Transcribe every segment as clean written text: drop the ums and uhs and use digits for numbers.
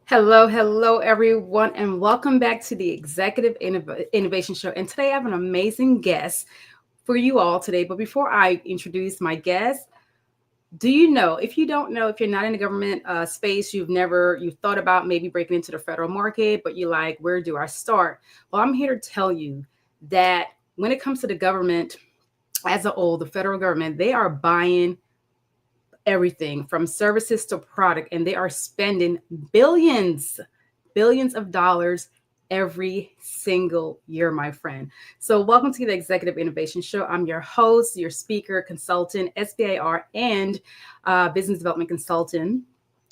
Hello, hello, everyone, and welcome back to the Executive Innovation Show. And today I have an amazing guest for you all today. But before I introduce my guest, do you know, if you don't know, if you're not in the government space, you've thought about maybe breaking into the federal market, but you're like, where do I start? Well, I'm here to tell you that when it comes to the government as a whole, the federal government, they are buying everything from services to product, and they are spending billions of dollars every single year, my friend. So welcome to the Executive Innovation Show. I'm your host, your speaker, consultant, SBIR, and business development consultant,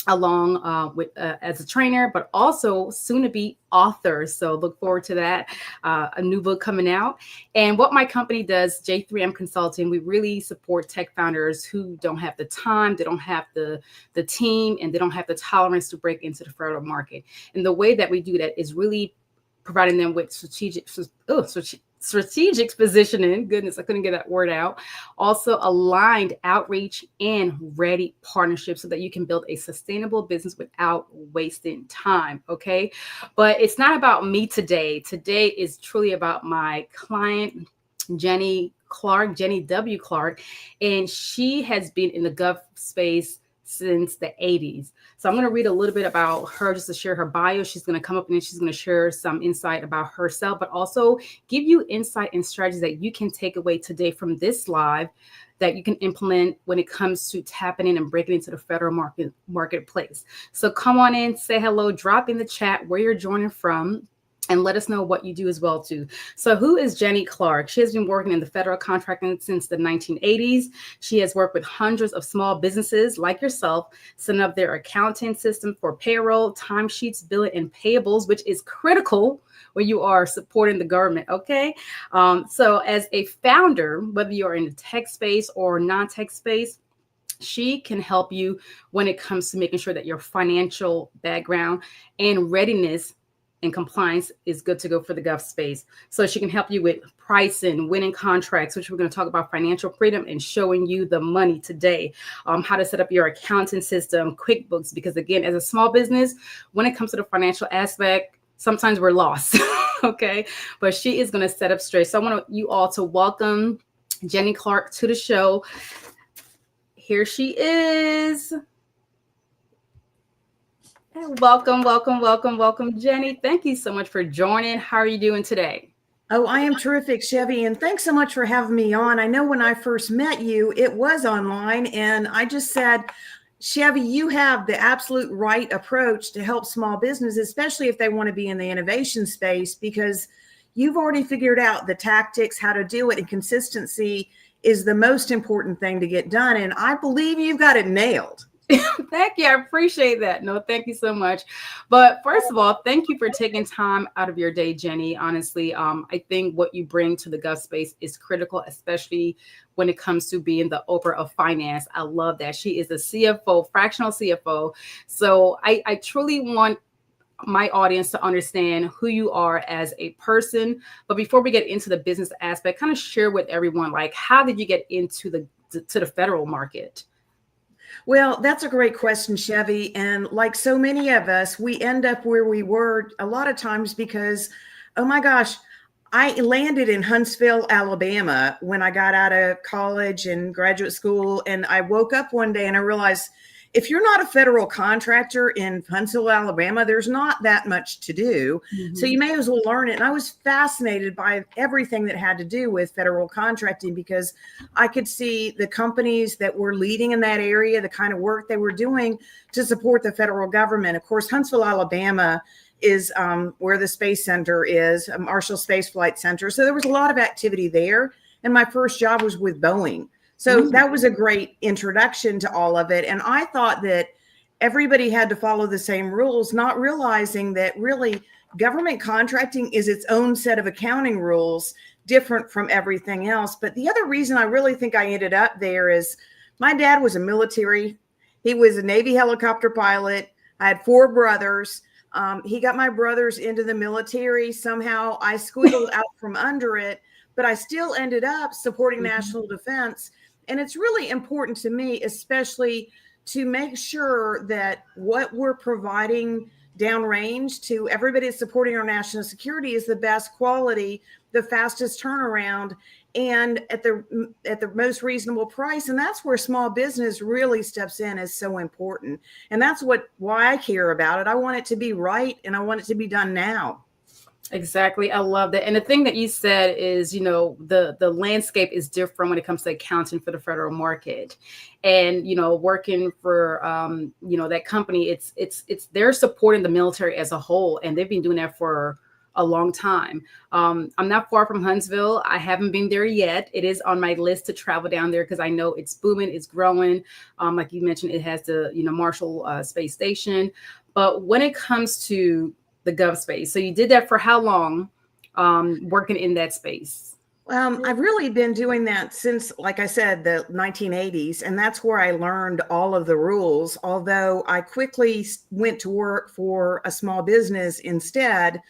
along with as a trainer, but also soon to be author. So look forward to that. A new book coming out. And what my company does, J3M Consulting, we really support tech founders who don't have the time, they don't have the team, and they don't have the tolerance to break into the federal market. And the way that we do that is really providing them with strategic positioning. Goodness, I couldn't get that word out. Also aligned outreach and ready partnerships so that you can build a sustainable business without wasting time. Okay. But it's not about me today. Today is truly about my client, Jenny W. Clark, and she has been in the gov space since the 80s. So I'm going to read a little bit about her just to share her bio. She's going to come up and then she's going to share some insight about herself, but also give you insight and strategies that you can take away today from this live that you can implement when it comes to tapping in and breaking into the federal marketplace. So come on in, say hello, drop in the chat where you're joining from, and let us know what you do as well too. So who is Jenny Clark? She has been working in the federal contracting since the 1980s. She has worked with hundreds of small businesses like yourself, setting up their accounting system for payroll, timesheets, billing, and payables, which is critical when you are supporting the government, okay? So as a founder, whether you're in the tech space or non-tech space, she can help you when it comes to making sure that your financial background and readiness and compliance is good to go for the gov space. So she can help you with pricing, winning contracts, which we're going to talk about financial freedom and showing you the money today, how to set up your accounting system, QuickBooks, because again, as a small business, when it comes to the financial aspect, sometimes we're lost, okay? But she is going to set up straight. So I want you all to welcome Jenny Clark to the show. Here she is. Welcome, Jenny. Thank you so much for joining. How are you doing today? Oh, I am terrific, Chevy, and thanks so much for having me on. I know when I first met you, it was online, and I just said, Chevy, you have the absolute right approach to help small businesses, especially if they want to be in the innovation space, because you've already figured out the tactics, how to do it, and consistency is the most important thing to get done. And I believe you've got it nailed. Thank you. I appreciate that. No, thank you so much. But first of all, thank you for taking time out of your day, Jenny. Honestly, I think what you bring to the gov space is critical, especially when it comes to being the Oprah of finance. I love that. She is a CFO, fractional CFO. So I truly want my audience to understand who you are as a person. But before we get into the business aspect, kind of share with everyone, like, how did you get into the federal market? Well, that's a great question, Chevy. And like so many of us, we end up where we were a lot of times because, oh my gosh, I landed in Huntsville, Alabama when I got out of college and graduate school. And I woke up one day and I realized if you're not a federal contractor in Huntsville, Alabama, there's not that much to do. Mm-hmm. So you may as well learn it. And I was fascinated by everything that had to do with federal contracting because I could see the companies that were leading in that area, the kind of work they were doing to support the federal government. Of course, Huntsville, Alabama is where the Space Center is, Marshall Space Flight Center. So there was a lot of activity there. And my first job was with Boeing. So that was a great introduction to all of it. And I thought that everybody had to follow the same rules, not realizing that really government contracting is its own set of accounting rules, different from everything else. But the other reason I really think I ended up there is my dad was a military. He was a Navy helicopter pilot. I had 4 brothers. He got my brothers into the military. Somehow I squealed out from under it, but I still ended up supporting national defense. And it's really important to me, especially to make sure that what we're providing downrange to everybody that's supporting our national security is the best quality, the fastest turnaround, and at the most reasonable price. And that's where small business really steps in, is so important. And that's why I care about it. I want it to be right, and I want it to be done now. Exactly. I love that. And the thing that you said is, the landscape is different when it comes to accounting for the federal market. And, working for, that company, it's they're supporting the military as a whole. And they've been doing that for a long time. I'm not far from Huntsville. I haven't been there yet. It is on my list to travel down there because I know it's booming, it's growing. Like you mentioned, it has the, Marshall Space Station. But when it comes to the gov space, so you did that for how long, working in that space? I've really been doing that since, like I said, the 1980s, and that's where I learned all of the rules, although I quickly went to work for a small business instead.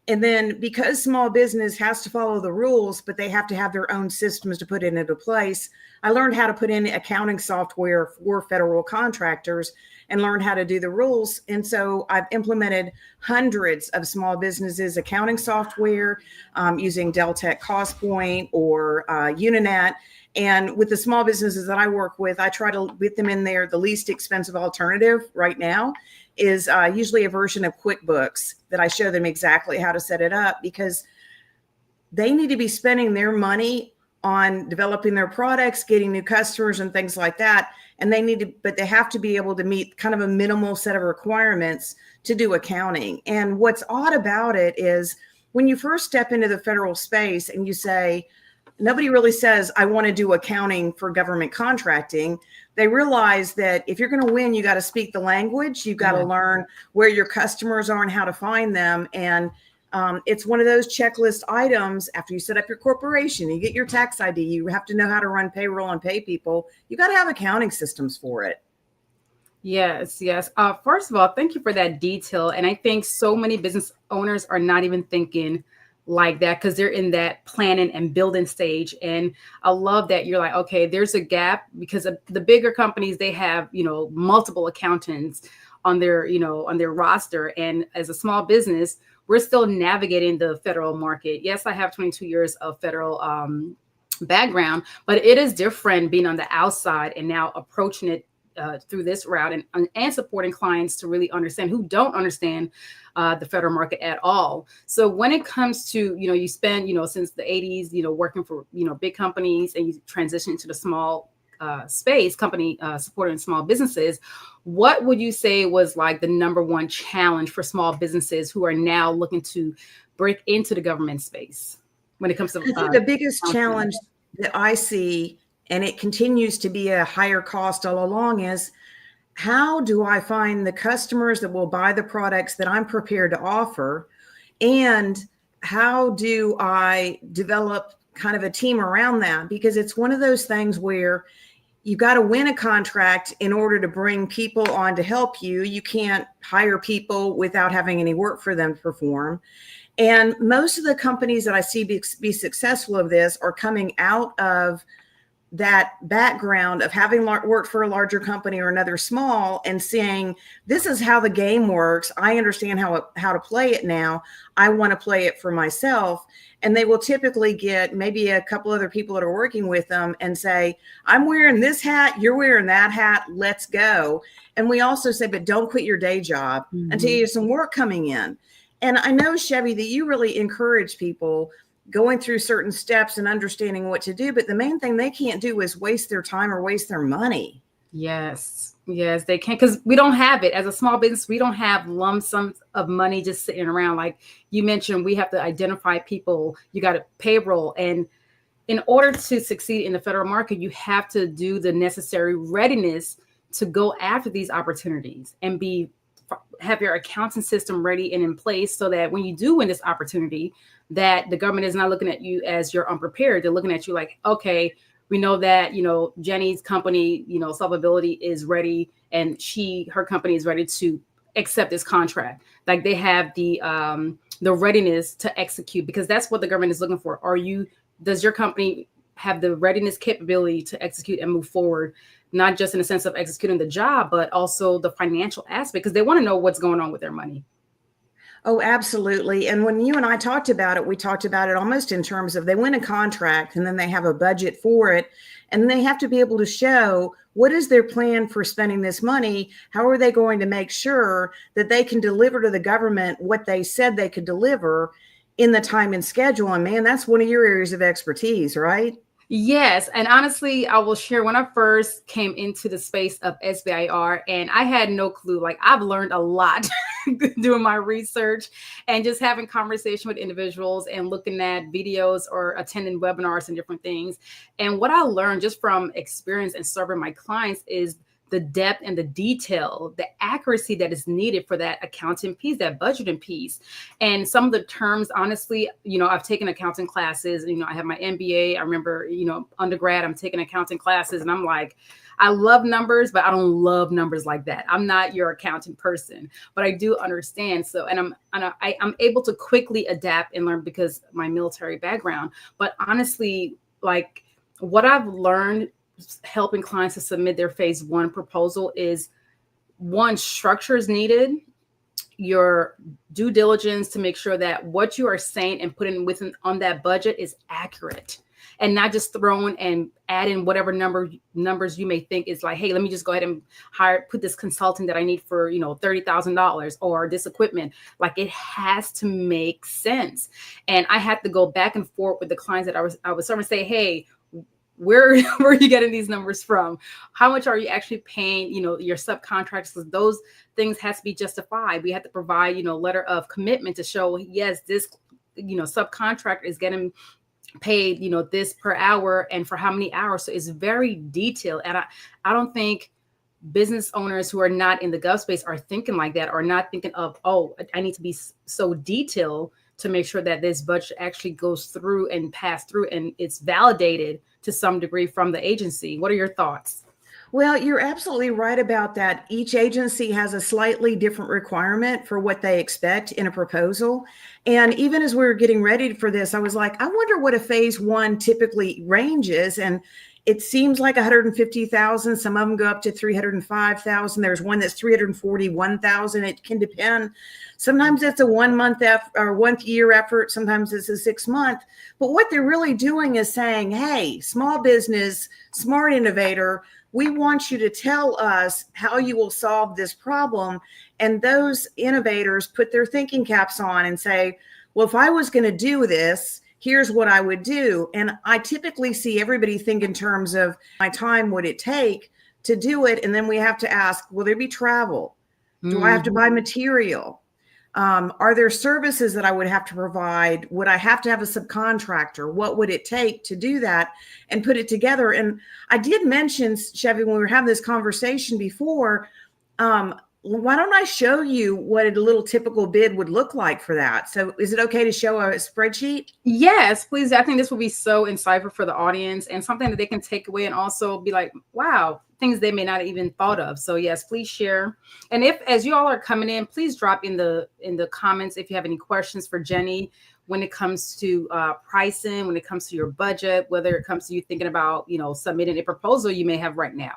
And then because small business has to follow the rules, but they have to have their own systems to put it into place, I learned how to put in accounting software for federal contractors and learned how to do the rules. And so I've implemented hundreds of small businesses accounting software using Deltek CostPoint or Uninet. And with the small businesses that I work with, I try to get them in there. The least expensive alternative right now is usually a version of QuickBooks that I show them exactly how to set it up, because they need to be spending their money on developing their products, getting new customers and things like that. And but they have to be able to meet kind of a minimal set of requirements to do accounting. And what's odd about it is when you first step into the federal space and you say, nobody really says, I want to do accounting for government contracting. They realize that if you're going to win, you got to speak the language. You've got to learn where your customers are and how to find them. And it's one of those checklist items. After you set up your corporation, you get your tax ID, you have to know how to run payroll and pay people. You got to have accounting systems for it. Yes, yes. First of all, thank you for that detail. And I think so many business owners are not even thinking like that because they're in that planning and building stage. And I love that you're like, okay, there's a gap because of the bigger companies, they have, multiple accountants on their, on their roster. And as a small business, we're still navigating the federal market. Yes, I have 22 years of federal background, but it is different being on the outside and now approaching it through this route and supporting clients to really understand who don't understand the federal market at all. So when it comes to, you spend, since the 80s, working for, big companies, and you transition into the small space company supporting small businesses, what would you say was like the number one challenge for small businesses who are now looking to break into the government space when it comes to I think the biggest challenge that I see, and it continues to be a higher cost all along, is how do I find the customers that will buy the products that I'm prepared to offer? And how do I develop kind of a team around that? Because it's one of those things where you got to win a contract in order to bring people on to help you. You can't hire people without having any work for them to perform. And most of the companies that I see be successful of this are coming out of that background of having worked for a larger company or another small and saying, this is how the game works. I understand how to play it now. I want to play it for myself. And they will typically get maybe a couple other people that are working with them and say, I'm wearing this hat, you're wearing that hat, let's go. And we also say, but don't quit your day job until you have some work coming in. And I know, Chevy, that you really encourage people going through certain steps and understanding what to do. But the main thing they can't do is waste their time or waste their money. Yes, they can, because we don't have it as a small business. We don't have lump sums of money just sitting around. Like you mentioned, we have to identify people. You got to payroll. And in order to succeed in the federal market, you have to do the necessary readiness to go after these opportunities and have your accounting system ready and in place so that when you do win this opportunity, that the government is not looking at you as you're unprepared. They're looking at you like, okay, we know that, Jenny's company, Solvability is ready and her company is ready to accept this contract. Like they have the readiness to execute, because that's what the government is looking for. Does your company have the readiness capability to execute and move forward, not just in the sense of executing the job, but also the financial aspect, because they want to know what's going on with their money. Oh, absolutely. And when you and I talked about it, we talked about it almost in terms of they win a contract and then they have a budget for it. And they have to be able to show what is their plan for spending this money? How are they going to make sure that they can deliver to the government what they said they could deliver in the time and schedule? And man, that's one of your areas of expertise, right? Yes. And honestly, I will share when I first came into the space of SBIR, and I had no clue. Like, I've learned a lot doing my research and just having conversation with individuals and looking at videos or attending webinars and different things. And what I learned just from experience and serving my clients is the depth and the detail, the accuracy that is needed for that accounting piece, that budgeting piece. And some of the terms, honestly, I've taken accounting classes, I have my MBA. I remember, undergrad, I'm taking accounting classes, and I'm like, I love numbers, but I don't love numbers like that. I'm not your accounting person, but I do understand. So, and I'm able to quickly adapt and learn because my military background. But honestly, like, what I've learned helping clients to submit their phase one proposal is, one, structure is needed, your due diligence to make sure that what you are saying and putting within on that budget is accurate, and not just throwing and add in whatever numbers you may think is like, hey, let me just go ahead and put this consultant that I need for, $30,000 or this equipment. Like, it has to make sense. And I had to go back and forth with the clients that I was serving, say, hey, where are you getting these numbers from? How much are you actually paying, your subcontractors? Those things has to be justified. We have to provide, letter of commitment to show, yes, this, subcontractor is getting paid, this per hour and for how many hours. So it's very detailed. And I don't think business owners who are not in the gov space are thinking like that, or not thinking of, oh, I need to be so detailed to make sure that this budget actually goes through and pass through and it's validated to some degree from the agency. What are your thoughts? Well, you're absolutely right about that. Each agency has a slightly different requirement for what they expect in a proposal. And even as we were getting ready for this, I was like, I wonder what a phase one typically ranges. And it seems like 150,000. Some of them go up to 305,000. There's one that's 341,000. It can depend. Sometimes it's a 1 month or 1 year effort. Sometimes it's a 6 month. But what they're really doing is saying, hey, small business, smart innovator, we want you to tell us how you will solve this problem. And those innovators put their thinking caps on and say, well, if I was going to do this, here's what I would do. And I typically see everybody think in terms of my time would it take to do it. And then we have to ask, will there be travel? Do I have to buy material? Are there services that I would have to provide? Would I have to have a subcontractor? What would it take to do that and put it together? And I did mention, Chevy, when we were having this conversation before, why don't I show you what a little typical bid would look like for that? So is it okay to show a spreadsheet? Yes, please. I think this will be so insightful for the audience and something that they can take away and also be like, wow, things they may not have even thought of. So yes, please share. And if, as you all are coming in, please drop in the comments if you have any questions for Jenny when it comes to pricing, when it comes to your budget, whether it comes to you thinking about, submitting a proposal you may have right now.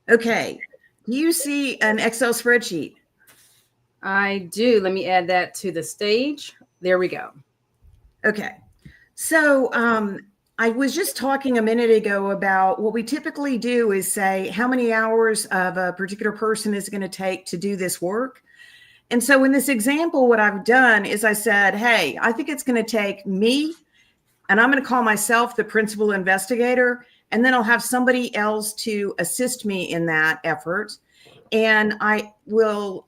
Okay. Do you see an Excel spreadsheet? I do. Let me add that to the stage. There we go. Okay. So I was just talking a minute ago about what we typically do is say how many hours of a particular person is going to take to do this work. And so in this example, what I've done is I said, hey, I think it's going to take me, and I'm going to call myself the principal investigator, and then I'll have somebody else to assist me in that effort. And I will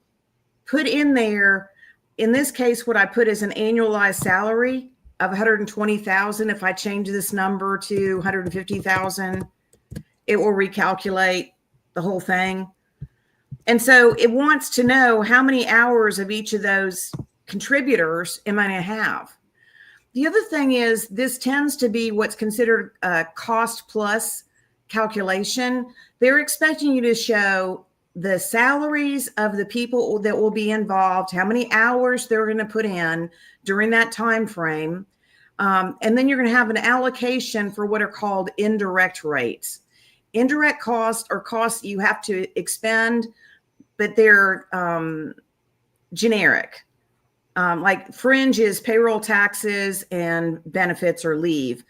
put in there, in this case, what I put is an annualized salary of 120,000. If I change this number to 150,000, it will recalculate the whole thing. And so it wants to know how many hours of each of those contributors am I going to have. The other thing is this tends to be what's considered a cost plus calculation. They're expecting you to show the salaries of the people that will be involved, how many hours they're going to put in during that time frame. And then you're going to have an allocation for what are called indirect rates. Indirect costs are costs you have to expend, but they're generic. Like fringe is payroll, taxes, and benefits or leave.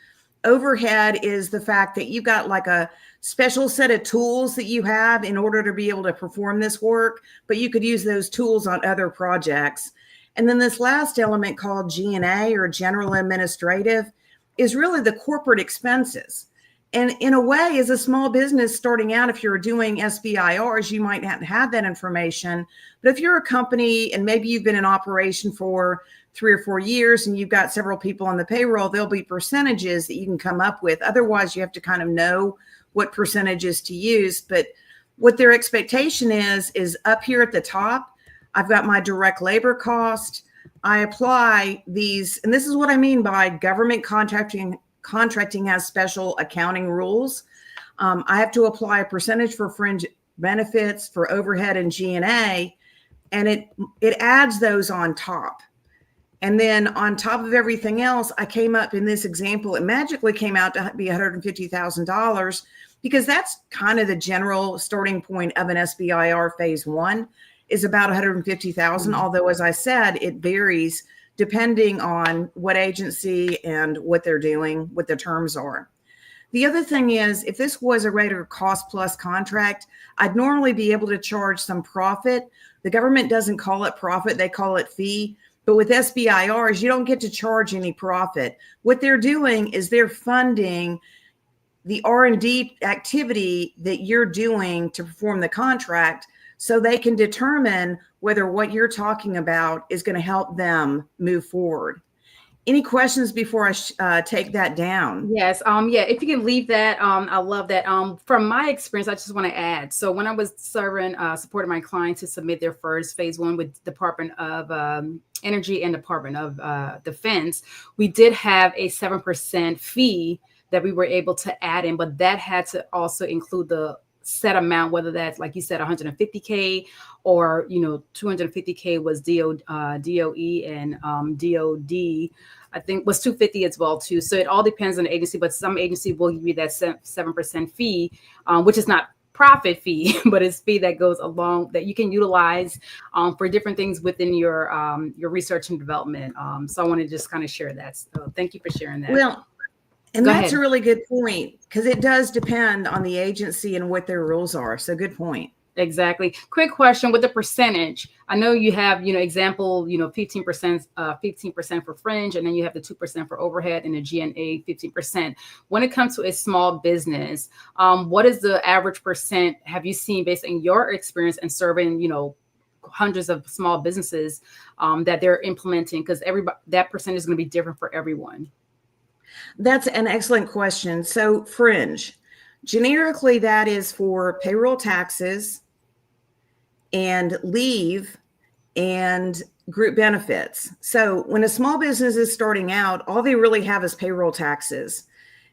Overhead is the fact that you've got like a special set of tools that you have in order to be able to perform this work, but you could use those tools on other projects. And then this last element called G&A, or general administrative, is really the corporate expenses. And in a way, as a small business starting out, if you're doing SBIRs, you might not have that information. But if you're a company and maybe you've been in operation for 3 or 4 years and you've got several people on the payroll, there'll be percentages that you can come up with. Otherwise, you have to kind of know what percentages to use. But what their expectation is up here at the top, I've got my direct labor cost. I apply these, and this is what I mean by government contracting has special accounting rules. I have to apply a percentage for fringe benefits, for overhead and G&A, and it adds those on top. And then on top of everything else, I came up in this example, it magically came out to be $150,000, because that's kind of the general starting point of an SBIR phase 1 is about $150,000. Although, as I said, it varies depending on what agency and what they're doing, what the terms are. The other thing is, if this was a rate or cost plus contract, I'd normally be able to charge some profit. The government doesn't call it profit, they call it fee. But with SBIRs, you don't get to charge any profit. What they're doing is they're funding the R&D activity that you're doing to perform the contract, so they can determine whether what you're talking about is going to help them move forward. Any questions before I take that down? Yes. Yeah, if you can leave that, I love that. From my experience, I just want to add. So when I was supporting my clients to submit their first phase 1 with Department of Energy and Department of Defense, we did have a 7% fee that we were able to add in, but that had to also include the set amount, whether that's, like you said, 150K or, 250K was DOE and DOD, I think was 250 as well too. So it all depends on the agency, but some agency will give you that 7% fee, which is not profit fee, but it's fee that goes along that you can utilize for different things within your research and development. So I want to just kind of share that. So thank you for sharing that. Well, and that's a really good point, because it does depend on the agency and what their rules are. So good point. Exactly. Quick question with the percentage. I know you have, example, 15% for fringe, and then you have the 2% for overhead and the G&A 15%. When it comes to a small business, what is the average percent have you seen based on your experience and serving, hundreds of small businesses that they're implementing? Because that percentage is going to be different for everyone. That's an excellent question. So fringe, generically, that is for payroll, taxes, and leave and group benefits. So when a small business is starting out, all they really have is payroll taxes.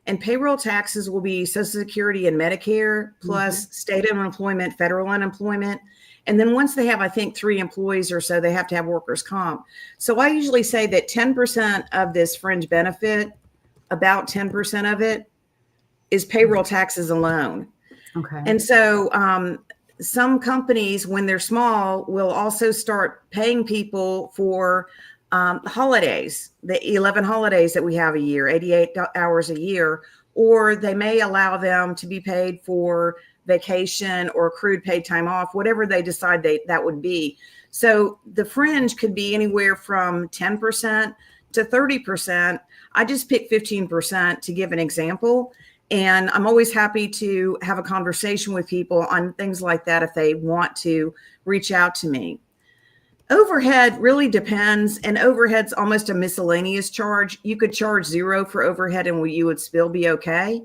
And payroll taxes will be Social Security and Medicare, plus state unemployment, federal unemployment. And then once they have, I think, 3 employees or so, they have to have workers' comp. So I usually say that 10% of this fringe benefit, about 10% of it, is payroll taxes alone. Okay. And so some companies, when they're small, will also start paying people for holidays, the 11 holidays that we have a year, 88 hours a year, or they may allow them to be paid for vacation or accrued paid time off, whatever they decide that would be. So the fringe could be anywhere from 10% to 30%. I just picked 15% to give an example. And I'm always happy to have a conversation with people on things like that if they want to reach out to me. Overhead really depends, and overhead's almost a miscellaneous charge. You could charge 0 for overhead and you would still be okay.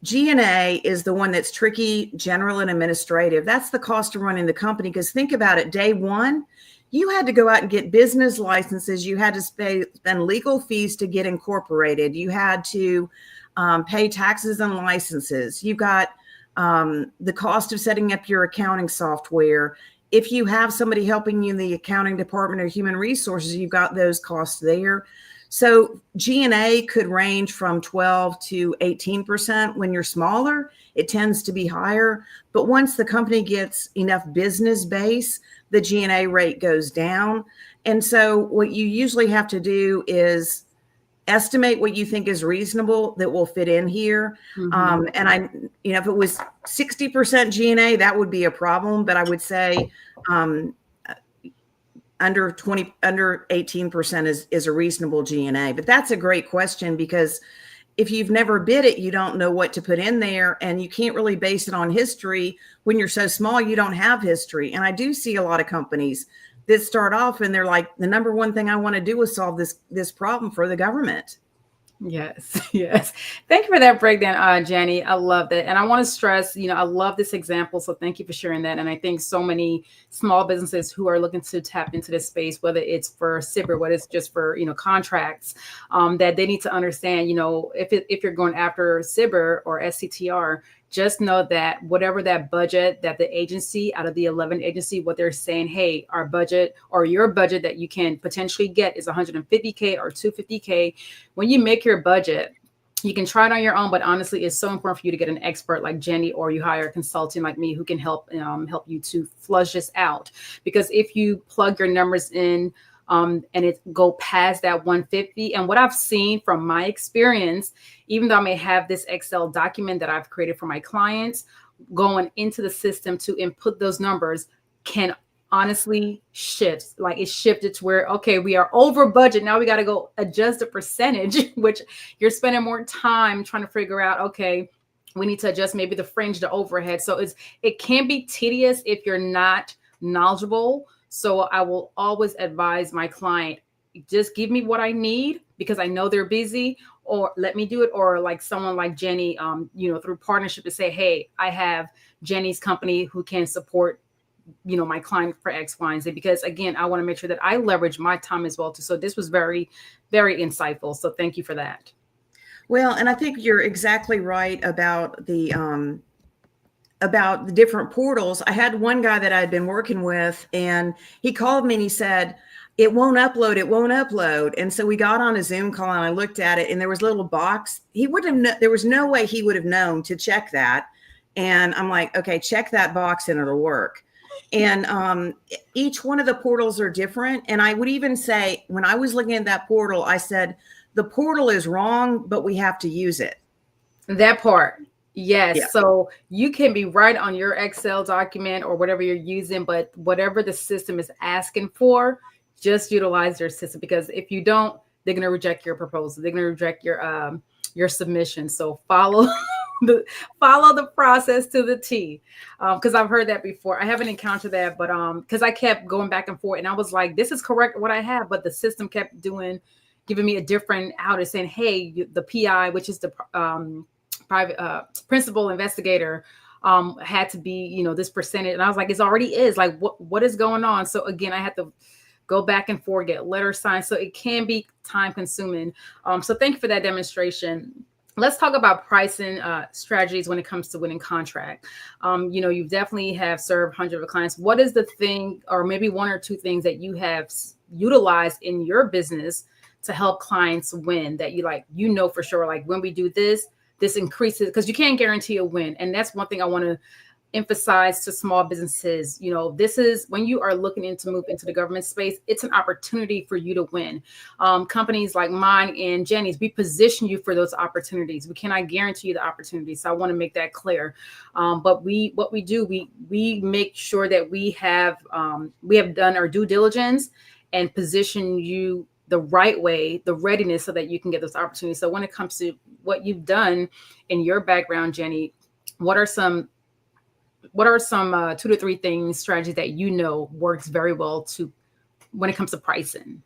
G&A is the one that's tricky, general and administrative. That's the cost of running the company, because think about it, day one, you had to go out and get business licenses. You had to spend legal fees to get incorporated. You had to pay taxes and licenses. You got the cost of setting up your accounting software. If you have somebody helping you in the accounting department or human resources, you've got those costs there. So G&A could range from 12 to 18%. When you're smaller, it tends to be higher. But once the company gets enough business base, the G&A rate goes down. And so what you usually have to do is estimate what you think is reasonable that will fit in here. And if it was 60% G&A, that would be a problem. But I would say under 18% is a reasonable G&A. But that's a great question, because if you've never bid it, you don't know what to put in there, and you can't really base it on history. When you're so small, you don't have history. And I do see a lot of companies that start off and they're like, the number one thing I want to do is solve this problem for the government. Yes. Yes. Thank you for that breakdown, Jdni. I love that. And I want to stress, I love this example. So thank you for sharing that. And I think so many small businesses who are looking to tap into this space, whether it's for SBIR, whether it's just for, contracts, that they need to understand, if you're going after SBIR or SCTR, just know that whatever that budget that the agency, out of the 11 agency, what they're saying, hey, our budget or your budget that you can potentially get is 150K or 250K. When you make your budget, you can try it on your own, but honestly, it's so important for you to get an expert like Jdni, or you hire a consultant like me who can help you to flush this out. Because if you plug your numbers in, and it go past that 150. And what I've seen from my experience, even though I may have this Excel document that I've created for my clients, going into the system to input those numbers can honestly shift. Like it shifted to where, okay, we are over budget. Now we got to go adjust the percentage, which you're spending more time trying to figure out, okay, we need to adjust maybe the fringe, the overhead. So it can be tedious if you're not knowledgeable. So I will always advise my client, just give me what I need, because I know they're busy, or let me do it. Or like someone like Jdni, through partnership, to say, hey, I have Jdni's company who can support, my client for X, Y, and Z, because again, I want to make sure that I leverage my time as well too. So this was very, very insightful. So thank you for that. Well, and I think you're exactly right about the different portals. I had one guy that I'd been working with, and he called me and he said, it won't upload. It won't upload. And so we got on a Zoom call and I looked at it, and there was a little box. There was no way he would have known to check that. And I'm like, okay, check that box and it'll work. And each one of the portals are different. And I would even say, when I was looking at that portal, I said, the portal is wrong, but we have to use it. That part. Yes. Yeah. So you can be right on your Excel document or whatever you're using, but whatever the system is asking for, just utilize your system, because if you don't, they're going to reject your proposal. They're going to reject your submission. So follow the process to the T. Because I've heard that before. I haven't encountered that, but because I kept going back and forth, and I was like, this is correct what I have, but the system kept giving me a different outage saying, hey, the PI, which is the private principal investigator, had to be, this percentage. And I was like, it already is. Like, what is going on? So again, I had to go back and forth, get letter signed. So it can be time consuming. So thank you for that demonstration. Let's talk about pricing strategies when it comes to winning contract. You definitely have served hundreds of clients. What is the thing, or maybe one or two things that you have utilized in your business to help clients win, that you for sure, like when we do this increases, because you can't guarantee a win. And that's one thing I want to emphasize to small businesses. This is when you are looking to move into the government space, it's an opportunity for you to win. Companies like mine and Jdni's, we position you for those opportunities. We cannot guarantee you the opportunities. So I want to make that clear. But what we do, we make sure that we have done our due diligence and position you the right way, the readiness, so that you can get those opportunities. So when it comes to what you've done in your background, Jdni, what are some 2 to 3 things, strategies that works very well when it comes to pricing?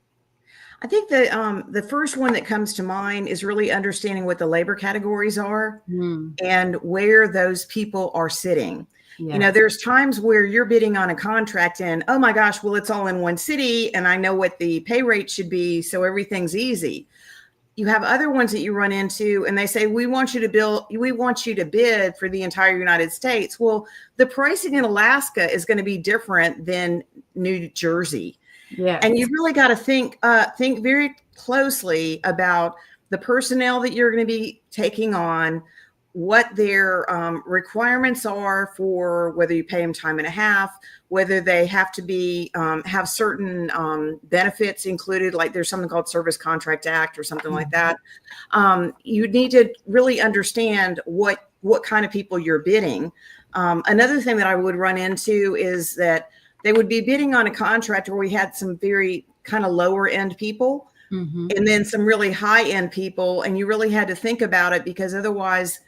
I think the first one that comes to mind is really understanding what the labor categories are and where those people are sitting. Yeah. There's times where you're bidding on a contract and, oh my gosh, well, it's all in one city and I know what the pay rate should be, so everything's easy. You have other ones that you run into and they say, we want you to bid for the entire United States. Well, the pricing in Alaska is going to be different than New Jersey. Yes. And you really got to think very closely about the personnel that you're going to be taking on, what their requirements are for whether you pay them time and a half, whether they have to be have certain benefits included, like there's something called Service Contract Act or something like that. You need to really understand what kind of people you're bidding. Another thing that I would run into is that they would be bidding on a contract where we had some very kind of lower end people and then some really high end people. And you really had to think about it, because otherwise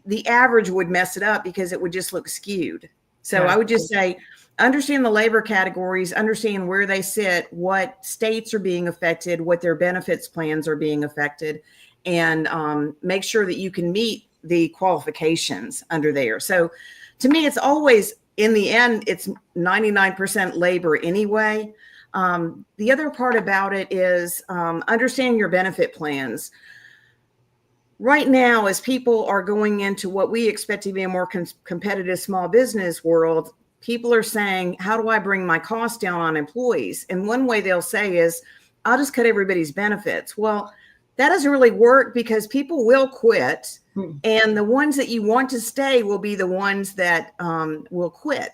the average would mess it up because it would just look skewed. So I would just say, understand the labor categories, understand where they sit, what states are being affected, what their benefits plans are being affected, and make sure that you can meet the qualifications under there. So to me, it's always, in the end, it's 99% labor anyway. The other part about it is understanding your benefit plans. Right now, as people are going into what we expect to be a more competitive small business world, people are saying, how do I bring my costs down on employees? And one way they'll say is, I'll just cut everybody's benefits. Well, that doesn't really work, because people will quit. And the ones that you want to stay will be the ones that will quit.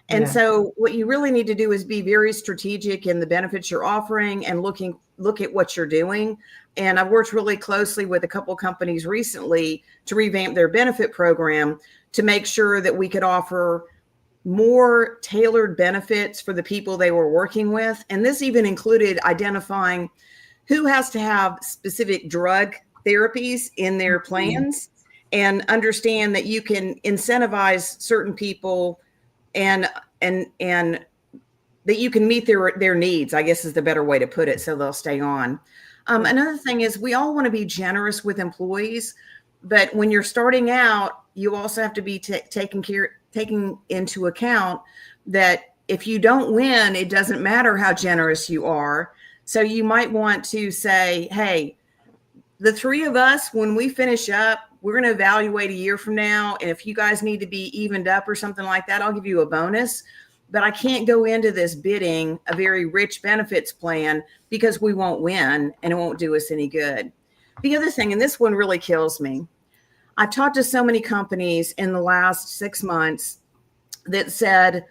And so what you really need to do is be very strategic in the benefits you're offering and look at what you're doing. And I've worked really closely with a couple companies recently to revamp their benefit program to make sure that we could offer more tailored benefits for the people they were working with. And this even included identifying who has to have specific drug therapies in their plans, and understand that you can incentivize certain people and that you can meet their needs, I guess is the better way to put it, so they'll stay on. Another thing is, we all want to be generous with employees, but when you're starting out, you also have to be taking into account that if you don't win, it doesn't matter how generous you are. So you might want to say, hey, the three of us, when we finish up, we're going to evaluate a year from now. And if you guys need to be evened up or something like that, I'll give you a bonus. But I can't go into this bidding a very rich benefits plan, because we won't win and it won't do us any good. The other thing, and this one really kills me, I've talked to so many companies in the last 6 months that said,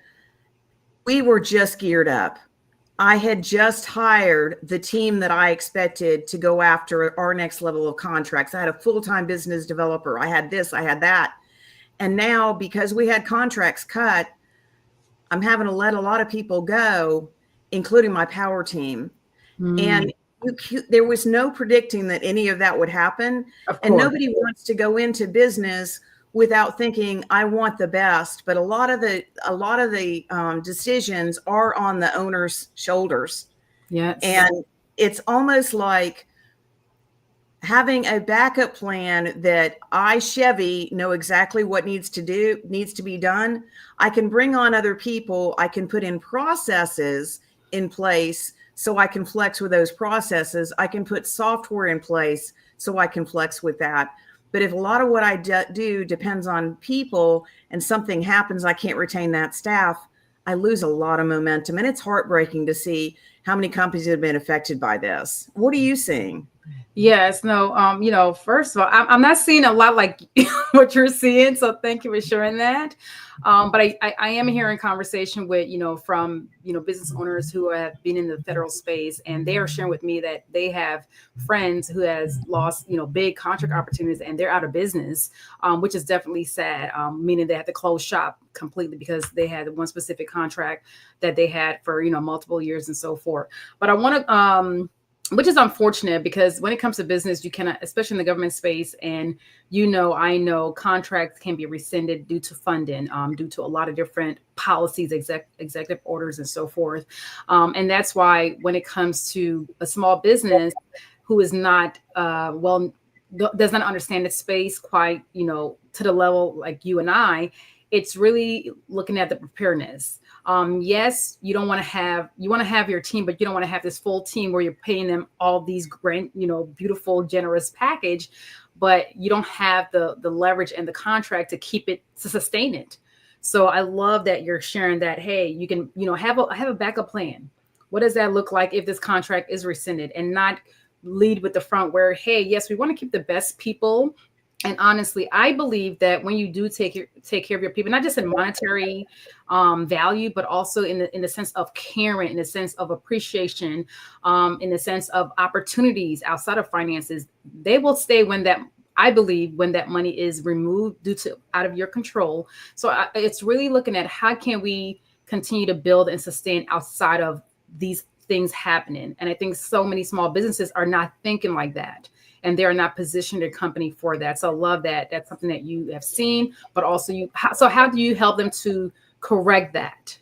we were just geared up. I had just hired the team that I expected to go after our next level of contracts. I had a full-time business developer. I had this, I had that. And now, because we had contracts cut, I'm having to let a lot of people go, including my power team. And there was no predicting that any of that would happen. And nobody wants to go into business without thinking, I want the best. But a lot of the decisions are on the owner's shoulders. Yes. And it's almost like having a backup plan that I, Chevy, know exactly what needs to be done. I can bring on other people. I can put in processes in place so I can flex with those processes. I can put software in place so I can flex with that. But if a lot of what I do depends on people and something happens, I can't retain that staff, I lose a lot of momentum. And it's heartbreaking to see how many companies have been affected by this. What are you seeing? Yes, no, first of all, I'm not seeing a lot like what you're seeing. So thank you for sharing that. But I am hearing conversation with, from, business owners who have been in the federal space, and they are sharing with me that they have friends who has lost, big contract opportunities, and they're out of business, which is definitely sad, meaning they had to close shop completely because they had one specific contract that they had for, multiple years and so forth. But I want to, which is unfortunate, because when it comes to business, you cannot, especially in the government space, and I know contracts can be rescinded due to funding, due to a lot of different policies, executive orders, and so forth. And that's why when it comes to a small business who is not does not understand the space quite, to the level like you and I, it's really looking at the preparedness. Yes, you want to have your team, but you don't want to have this full team where you're paying them all these great, beautiful, generous package, but you don't have the leverage and the contract to sustain it. So I love that you're sharing that, hey, you can, have a backup plan. What does that look like if this contract is rescinded, and not lead with the front where, hey, yes, we want to keep the best people. And honestly, I believe that when you do take care of your people, not just in monetary value, but also in the sense of caring, in the sense of appreciation, in the sense of opportunities outside of finances, they will stay when that, I believe, when that money is removed due to out of your control. So it's really looking at how can we continue to build and sustain outside of these things happening. And I think so many small businesses are not thinking like that, and they are not positioned their company for that. So I love that. That's something that you have seen, but also so how do you help them to correct that?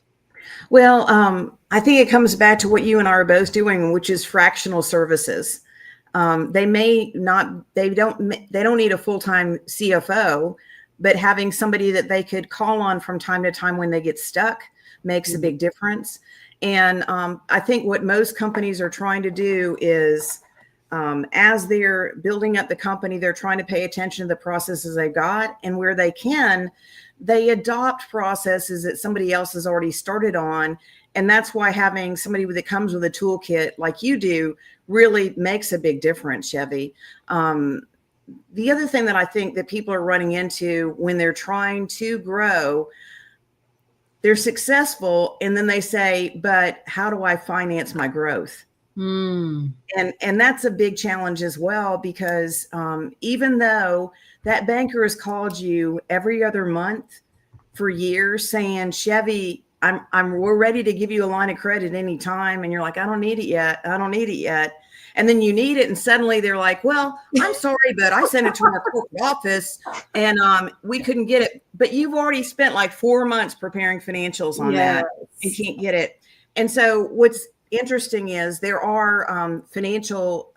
Well, I think it comes back to what you and I are both doing, which is fractional services. They don't need a full-time CFO, but having somebody that they could call on from time to time when they get stuck makes a big difference. And I think what most companies are trying to do is, as they're building up the company, they're trying to pay attention to the processes they got, and where they can, they adopt processes that somebody else has already started on. And that's why having somebody that comes with a toolkit like you do really makes a big difference, 𝙗𝙗. The other thing that I think that people are running into when they're trying to grow, they're successful, and then they say, but how do I finance my growth? And that's a big challenge as well, because even though that banker has called you every other month for years saying, 𝙗𝙗, we're ready to give you a line of credit anytime, and you're like, I don't need it yet. I don't need it yet. And then you need it, and suddenly they're like, well, I'm sorry, but I sent it to our corporate office and we couldn't get it. But you've already spent like 4 months preparing financials on that and can't get it. And so what's interesting is there are financial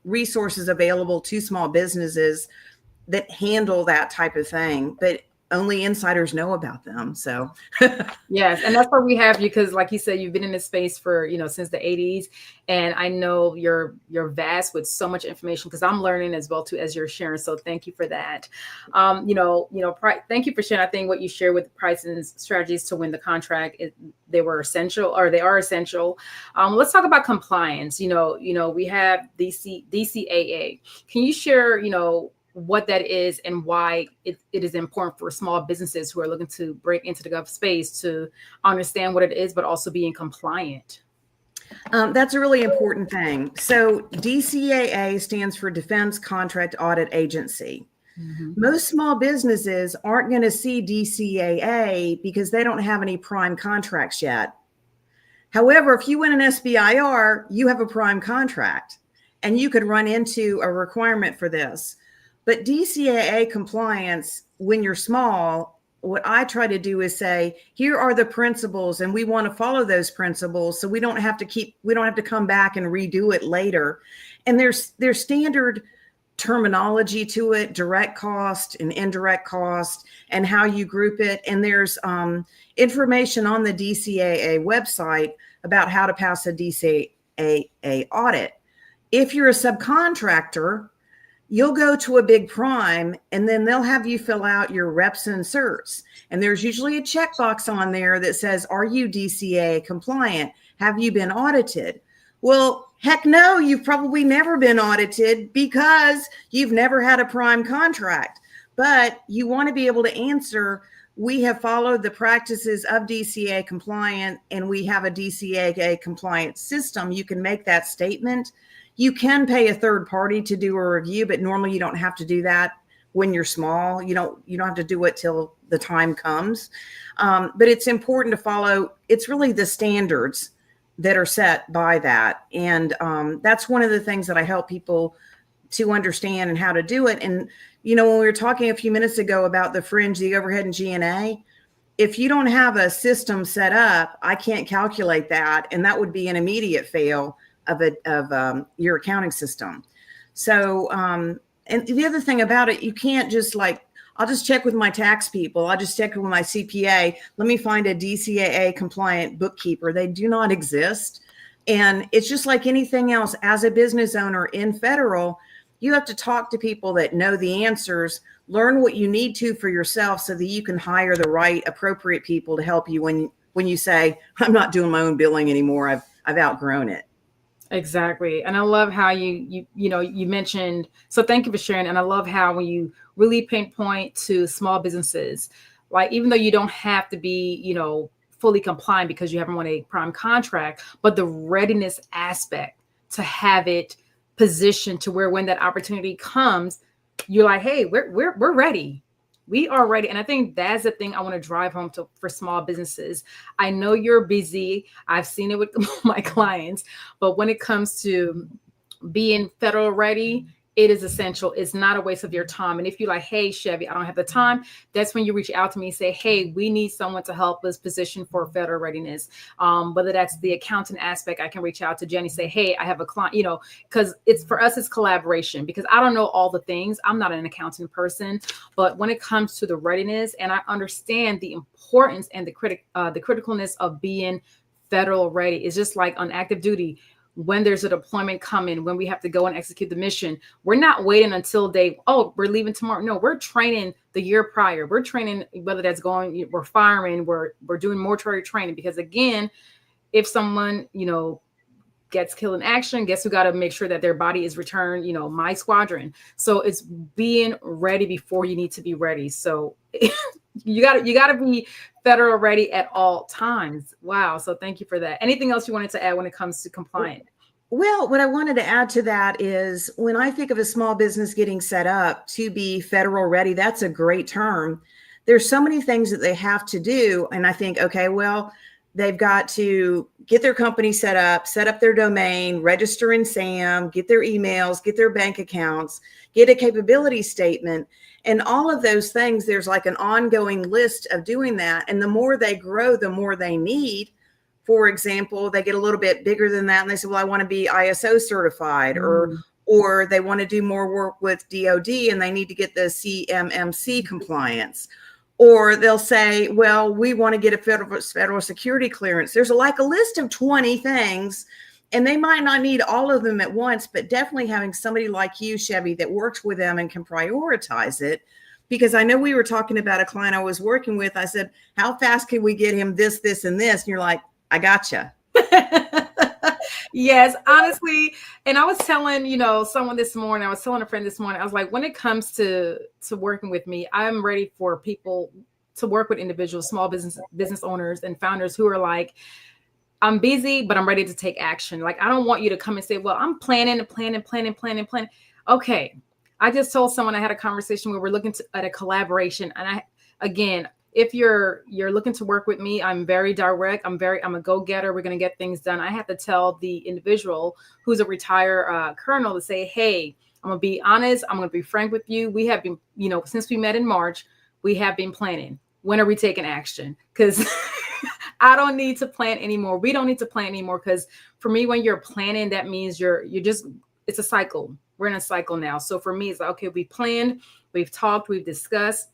resources available to small businesses that handle that type of thing, but only insiders know about them. So yes, and that's why we have you, because like you said, you've been in this space for, since the 80s, and I know you're vast with so much information, because I'm learning as well too as you're sharing. So thank you for that. Thank you for sharing. I think what you share with pricing strategies to win the contract, they are essential. Let's talk about compliance. We have DCAA. Can you share, what that is and why it is important for small businesses who are looking to break into the gov space to understand what it is, but also being compliant? That's a really important thing. So DCAA stands for Defense Contract Audit Agency. Most small businesses aren't going to see DCAA because they don't have any prime contracts yet. However, if you win an SBIR, you have a prime contract, and you could run into a requirement for this. But DCAA compliance, when you're small, what I try to do is say, here are the principles, and we want to follow those principles, so we don't have to come back and redo it later. And there's standard terminology to it, direct cost and indirect cost, and how you group it. And there's information on the DCAA website about how to pass a DCAA audit. If you're a subcontractor, you'll go to a big prime, and then they'll have you fill out your reps and certs. And there's usually a checkbox on there that says, are you DCAA compliant? Have you been audited? Well, heck no, you've probably never been audited because you've never had a prime contract. But you want to be able to answer, we have followed the practices of DCAA compliant, and we have a DCAA compliant system. You can make that statement. You can pay a third party to do a review, but normally you don't have to do that when you're small. You don't have to do it till the time comes. But it's important to follow. It's really the standards that are set by that. And that's one of the things that I help people to understand and how to do it. And, when we were talking a few minutes ago about the fringe, the overhead and G&A, if you don't have a system set up, I can't calculate that. And that would be an immediate fail of your accounting system. So, and the other thing about it, you can't just I'll just check with my tax people. I'll just check with my CPA. Let me find a DCAA compliant bookkeeper. They do not exist. And it's just like anything else. As a business owner in federal, you have to talk to people that know the answers, learn what you need to for yourself so that you can hire the right appropriate people to help you when you say, I'm not doing my own billing anymore. I've outgrown it. Exactly. And I love how you mentioned, so thank you for sharing. And I love how when you really pinpoint to small businesses, like even though you don't have to be, fully compliant because you haven't won a prime contract, but the readiness aspect to have it positioned to where when that opportunity comes, you're like, hey, we're ready. We are ready. And I think that's the thing I want to drive home to for small businesses. I know you're busy. I've seen it with my clients, but when it comes to being federal ready, it is essential. It's not a waste of your time. And if you're like, hey, Chevy, I don't have the time, that's when you reach out to me and say, hey, we need someone to help us position for federal readiness. Whether that's the accountant aspect, I can reach out to Jenny, say, hey, I have a client, because it's for us, it's collaboration, because I don't know all the things. I'm not an accounting person, but when it comes to the readiness, and I understand the importance and the criticalness of being federal ready. It's just like on active duty. When there's a deployment coming, when we have to go and execute the mission, we're not waiting until we're leaving tomorrow. No, we're training the year prior. We're training, whether that's we're firing, we're doing mortuary training, because again, if someone, gets killed in action, guess who got to make sure that their body is returned, my squadron. So it's being ready before you need to be ready. So you got to be federal ready at all times. Wow. So thank you for that. Anything else you wanted to add when it comes to compliance? Well, what I wanted to add to that is when I think of a small business getting set up to be federal ready, that's a great term. There's so many things that they have to do. And I think, okay, well, they've got to get their company set up their domain, register in SAM, get their emails, get their bank accounts, get a capability statement. And all of those things, there's like an ongoing list of doing that. And the more they grow, the more they need. For example, they get a little bit bigger than that and they say, well, I want to be ISO certified, or they want to do more work with DOD and they need to get the CMMC compliance. Or they'll say, well, we want to get a federal security clearance. There's like a list of 20 things, and they might not need all of them at once, but definitely having somebody like you, Chevy, that works with them and can prioritize it. Because I know we were talking about a client I was working with. I said, how fast can we get him this, this, and this? And you're like, I gotcha. Yes, honestly. And I was telling, someone this morning, I was telling a friend this morning, I was like, when it comes to working with me, I'm ready for people to work with individuals, small business owners and founders who are like, I'm busy, but I'm ready to take action. Like, I don't want you to come and say, well, I'm planning. Okay. I just told someone, I had a conversation where we're looking at a collaboration. And if you're looking to work with me, I'm very direct. I'm a go-getter. We're going to get things done. I have to tell the individual who's a retired colonel to say, hey, I'm going to be honest. I'm going to be frank with you. We have been, since we met in March, we have been planning. When are we taking action? Because I don't need to plan anymore. We don't need to plan anymore. Because for me, when you're planning, that means it's a cycle. We're in a cycle now. So for me, it's like, okay, we planned, we've talked, we've discussed.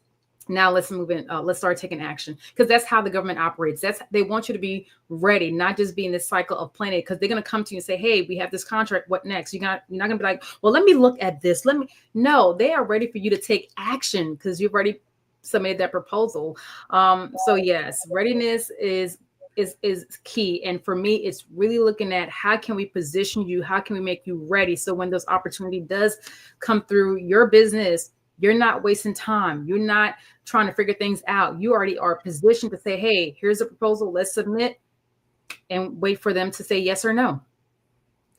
Now let's move in. Let's start taking action, because that's how the government operates. They want you to be ready, not just be in this cycle of planning, because they're going to come to you and say, hey, we have this contract. What next? You're not going to be like, well, let me look at this. No, they are ready for you to take action because you've already submitted that proposal. So yes, readiness is key. And for me, it's really looking at how can we position you? How can we make you ready? So when those opportunity does come through your business, you're not wasting time. You're not trying to figure things out. You already are positioned to say, hey, here's a proposal, let's submit, and wait for them to say yes or no.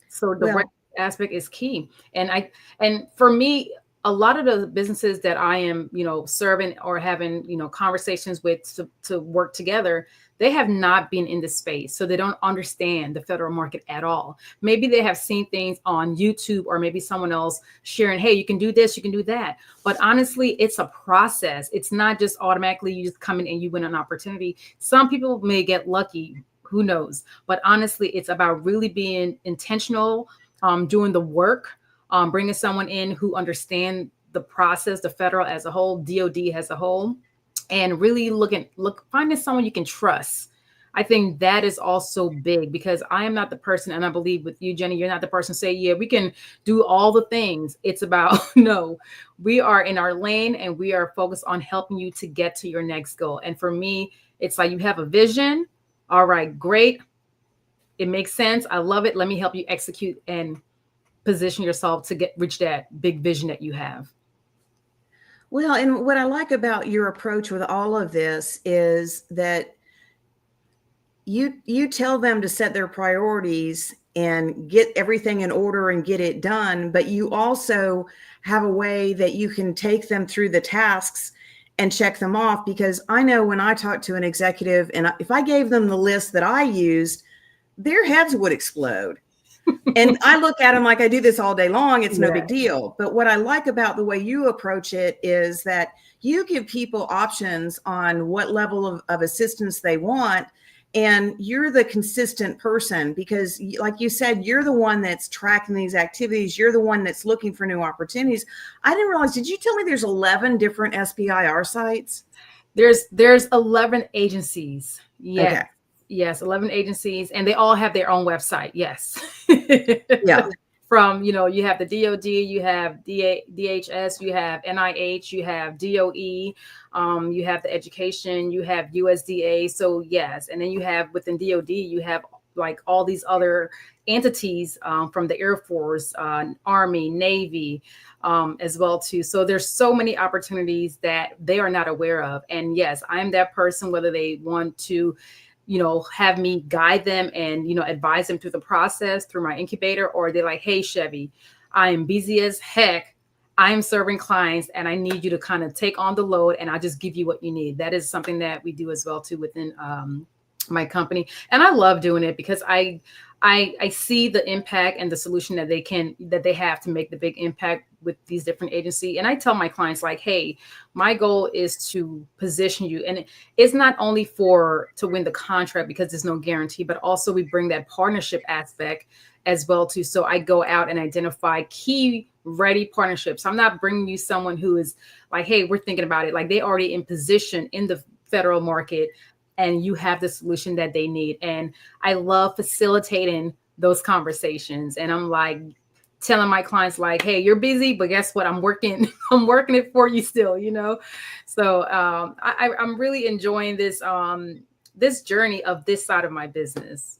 So the readiness aspect is key. And for me, a lot of the businesses that I am, serving or having, conversations with to work together, they have not been in this space. So they don't understand the federal market at all. Maybe they have seen things on YouTube or maybe someone else sharing, hey, you can do this, you can do that. But honestly, it's a process. It's not just automatically you just come in and you win an opportunity. Some people may get lucky, who knows? But honestly, it's about really being intentional, doing the work, bringing someone in who understand the process, the federal as a whole, DOD as a whole, and really finding someone you can trust. I think that is also big, because I am not the person, and I believe with you, Jenny, you're not the person to say, yeah, we can do all the things. It's about, no, we are in our lane and we are focused on helping you to get to your next goal. And for me, it's like you have a vision, All right, great. It makes sense. I love it. Let me help you execute and position yourself to reach that big vision that you have. Well, and what I like about your approach with all of this is that you tell them to set their priorities and get everything in order and get it done, but you also have a way that you can take them through the tasks and check them off. Because I know when I talk to an executive and if I gave them the list that I used, their heads would explode. And I look at them like I do this all day long. It's no big deal. But what I like about the way you approach it is that you give people options on what level of assistance they want. And you're the consistent person because, like you said, you're the one that's tracking these activities. You're the one that's looking for new opportunities. I didn't realize, did you tell me there's 11 different SBIR sites? There's 11 agencies. Yes. Okay. Yes, 11 agencies, and they all have their own website. Yes. Yeah. From, you have the DOD, you have DHS, you have NIH, you have DOE, you have the education, you have USDA. So yes, and then you have within DOD, you have like all these other entities from the Air Force, Army, Navy, as well too. So there's so many opportunities that they are not aware of. And yes, I'm that person, whether they want to have me guide them and, advise them through the process through my incubator, or they're like, hey, Chevy, I am busy as heck. I'm serving clients and I need you to kind of take on the load and I just give you what you need. That is something that we do as well too within my company. And I love doing it because I see the impact and the solution that they have to make the big impact with these different agencies. And I tell my clients like, hey, my goal is to position you. And it's not only to win the contract because there's no guarantee, but also we bring that partnership aspect as well too. So I go out and identify key ready partnerships. I'm not bringing you someone who is like, hey, we're thinking about it. Like they already in position in the federal market and you have the solution that they need. And I love facilitating those conversations. And I'm like telling my clients like, hey, you're busy, but guess what? I'm working it for you still, So I'm really enjoying this, this journey of this side of my business.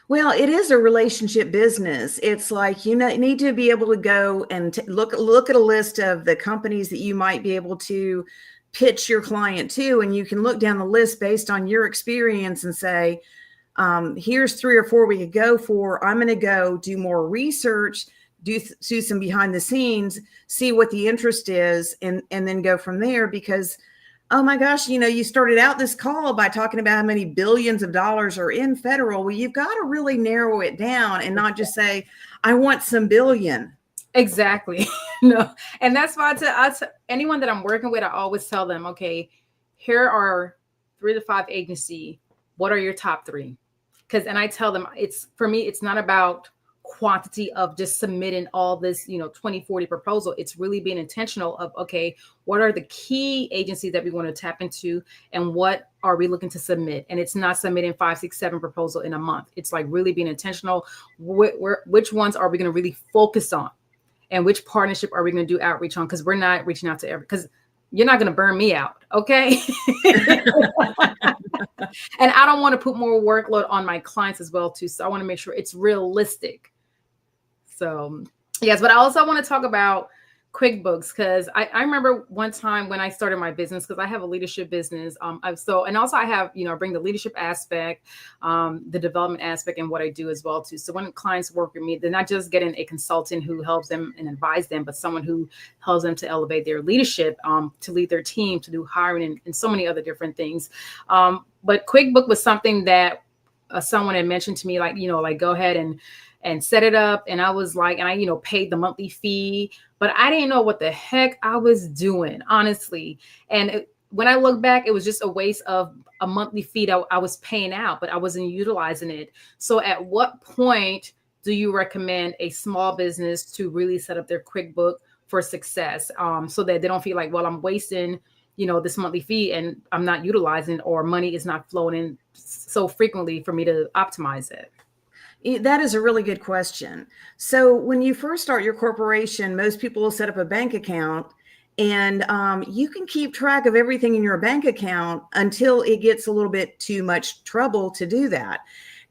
Well, it is a relationship business. It's like you need to be able to go and look at a list of the companies that you might be able to pitch your client to, and you can look down the list based on your experience and say, here's 3 or 4 we could go for. I'm going to go do more research, do some behind the scenes, see what the interest is, and then go from there. Because, oh my gosh, you started out this call by talking about how many billions of dollars are in federal. Well, you've got to really narrow it down and not just say, I want some billion. Exactly. No. And that's why anyone that I'm working with, I always tell them, okay, here are 3 to 5 agencies. What are your top 3? And I tell them for me, it's not about quantity of just submitting all this, 20, 40 proposal. It's really being intentional of, okay, what are the key agencies that we want to tap into and what are we looking to submit? And it's not submitting 5, 6, 7 proposal in a month. It's like really being intentional. Which ones are we going to really focus on? And which partnership are we going to do outreach on? Because we're not reaching out to because you're not going to burn me out. Okay. And I don't want to put more workload on my clients as well too. So I want to make sure it's realistic. So yes, but I also want to talk about QuickBooks because I remember one time when I started my business, because I have a leadership business. And also I have, I bring the leadership aspect, the development aspect and what I do as well too. So when clients work with me, they're not just getting a consultant who helps them and advise them, but someone who helps them to elevate their leadership, to lead their team, to do hiring and so many other different things. But QuickBooks was something that someone had mentioned to me, like, like go ahead and set it up. And I was like, and I, paid the monthly fee, but I didn't know what the heck I was doing, honestly. And when I look back, it was just a waste of a monthly fee that I was paying out, but I wasn't utilizing it. So at what point do you recommend a small business to really set up their QuickBooks for success, so that they don't feel like, well, I'm wasting, this monthly fee and I'm not utilizing, or money is not flowing in so frequently for me to optimize it? That is a really good question. So when you first start your corporation, most people will set up a bank account And you can keep track of everything in your bank account until it gets a little bit too much trouble to do that.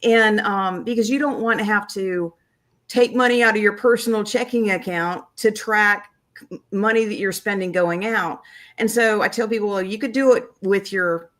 And because you don't want to have to take money out of your personal checking account to track money that you're spending going out. And so I tell people, well, you could do it with your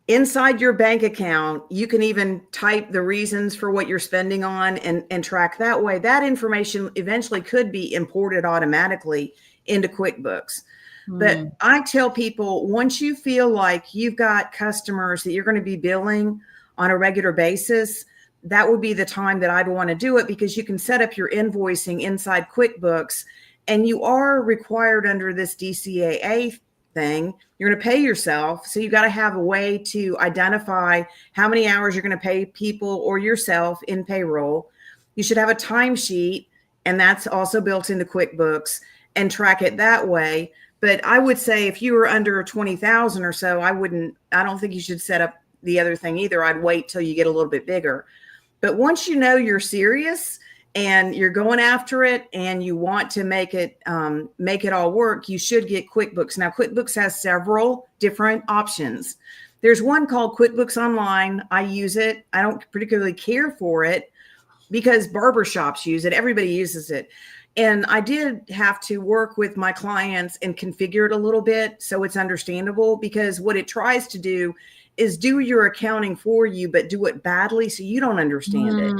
inside your bank account. You can even type the reasons for what you're spending on and track that way. That information eventually could be imported automatically into QuickBooks. But I tell people, once you feel like you've got customers that you're going to be billing on a regular basis, that would be the time that I'd want to do it, because you can set up your invoicing inside QuickBooks, and you are required under this DCAA thing. You're going to pay yourself. So you got to have a way to identify how many hours you're going to pay people or yourself in payroll. You should have a timesheet, and that's also built into QuickBooks, and track it that way. But I would say if you were under 20,000 or so, I don't think you should set up the other thing either. I'd wait till you get a little bit bigger. But once you know you're serious and you're going after it and you want to make it all work, you should get QuickBooks. Now, QuickBooks has several different options. There's one called QuickBooks Online. I use it. I don't particularly care for it because barbershops use it. Everybody uses it. And I did have to work with my clients and configure it a little bit so it's understandable, because what it tries to do is do your accounting for you, but do it badly so you don't understand it.